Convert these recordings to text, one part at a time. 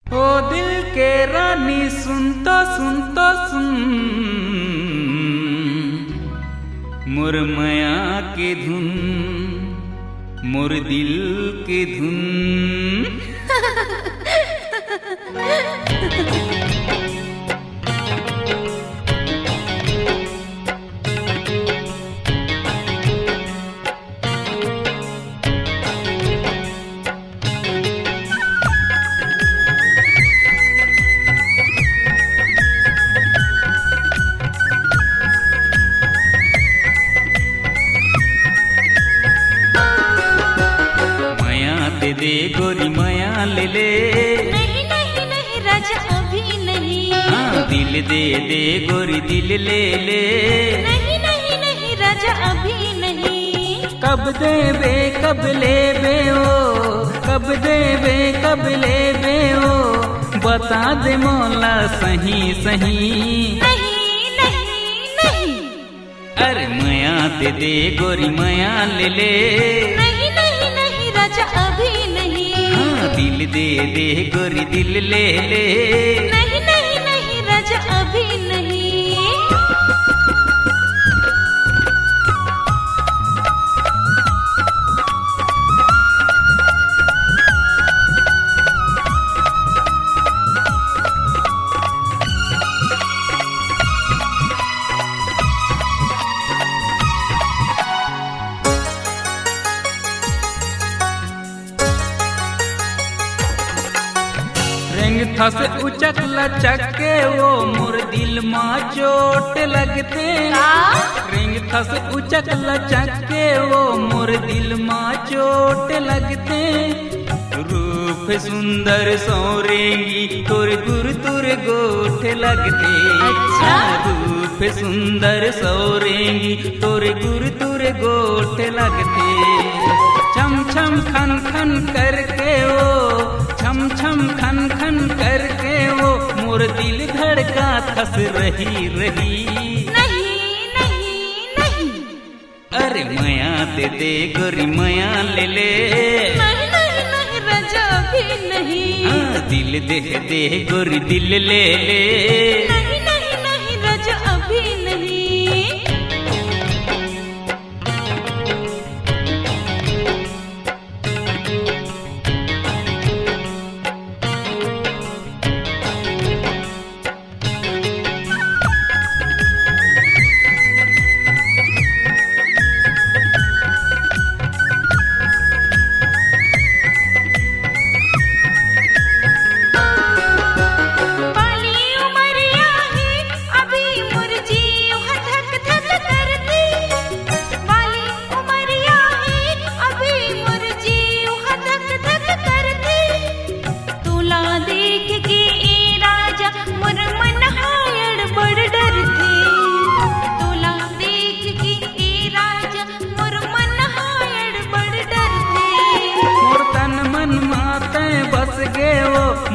ओ दिल के रानी सुन तो सुन मुरमया के धुन मोर दिल के धुन। दे गोरी माया ले ले। नहीं नहीं नहीं राजा अभी नहीं। हाँ दिल दे दे गोरी दिल ले ले। नहीं नहीं नहीं राजा अभी नहीं। कब देवे कब लेवे ओ, कब देवे कब लेवे ओ, बता दे मौला सही सही। नहीं नहीं नहीं। अरे माया दे दे गोरी माया ले ले। नहीं नहीं नहीं राजा अभी नहीं। हाँ दिल दे दे गोरी दिल ले ले। नहीं नहीं नहीं राजा अभी नहीं। रेंग थस उचक लचक के वो मोर दिल माँ चोट लगते। रेंग थस उचक लचक के वो मोर दिल माँ चोट लगते। रूप सुंदर सौरेंगी तोर गुर तुर गोठ लगते। अच्छा। रूप सुंदर सौरेंगी तोर गुर तुर गोठ लगते। छम छम खन खन करके वो छम छम खन खन करके वो मोर दिल धड़का थस रही रही। नहीं नहीं नहीं। अरे माया दे दे गोरी माया ले ले। नहीं नहीं नहीं राजा अभी नहीं। हाँ दिल दे दे गोरी दिल ले ले। नहीं नहीं नहीं राजा अभी नहीं।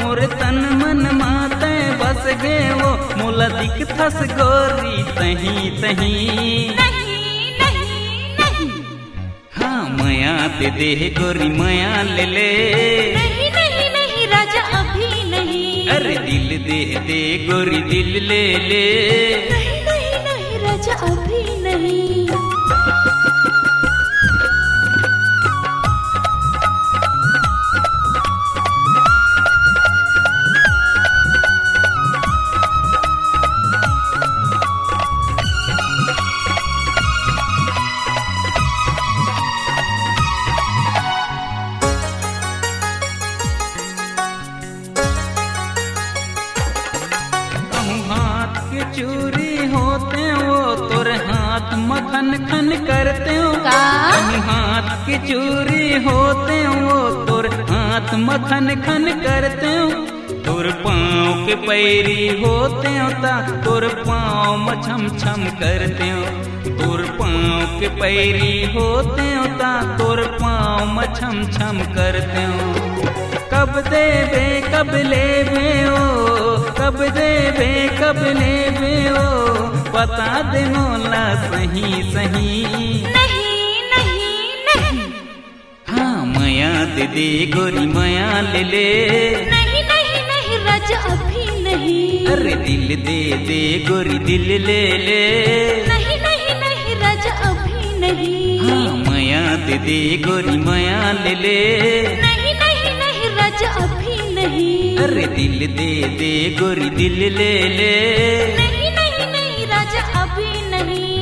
मोर तन मन माते बस गे वो मोला दिख थस गोरी तही तही। नहीं नहीं नहीं। हाँ माया दे दे गोरी माया ले ले। नहीं नहीं नहीं राजा अभी नहीं। अरे दिल दे दे गोरी दिल ले ले। नहीं नहीं नहीं राजा अभी नहीं। चूरी होते वो तोर हाथ मखन खन करते हो। हाथ की चूरी होते वो तोर हाथ मखन खन करते हो। तोर पाँव के पैरी होते हो ता तोर पाँव मछम छम करते हो। तोर पाँव के पैरी होते हो ता तोर पाँव मछम छम करते हो। कब देवे कब लेवे ओ, कब देवे कब लेवे ओ, बता दे मौला सही सही। नहीं नहीं नहीं। हाँ माया दे दे गोरी माया ले ले। नहीं नहीं नहीं राजा अभी नहीं। अरे दिल दे दे गोरी दिल ले ले। नहीं नहीं नहीं राजा अभी नहीं। हाँ माया दे दे गोरी माया ले ले। नहीं नहीं नहीं राजा अभी नहीं। अरे दिल दे दे गोरी दिल ले ले। नहीं नहीं नहीं राजा अभी नहीं।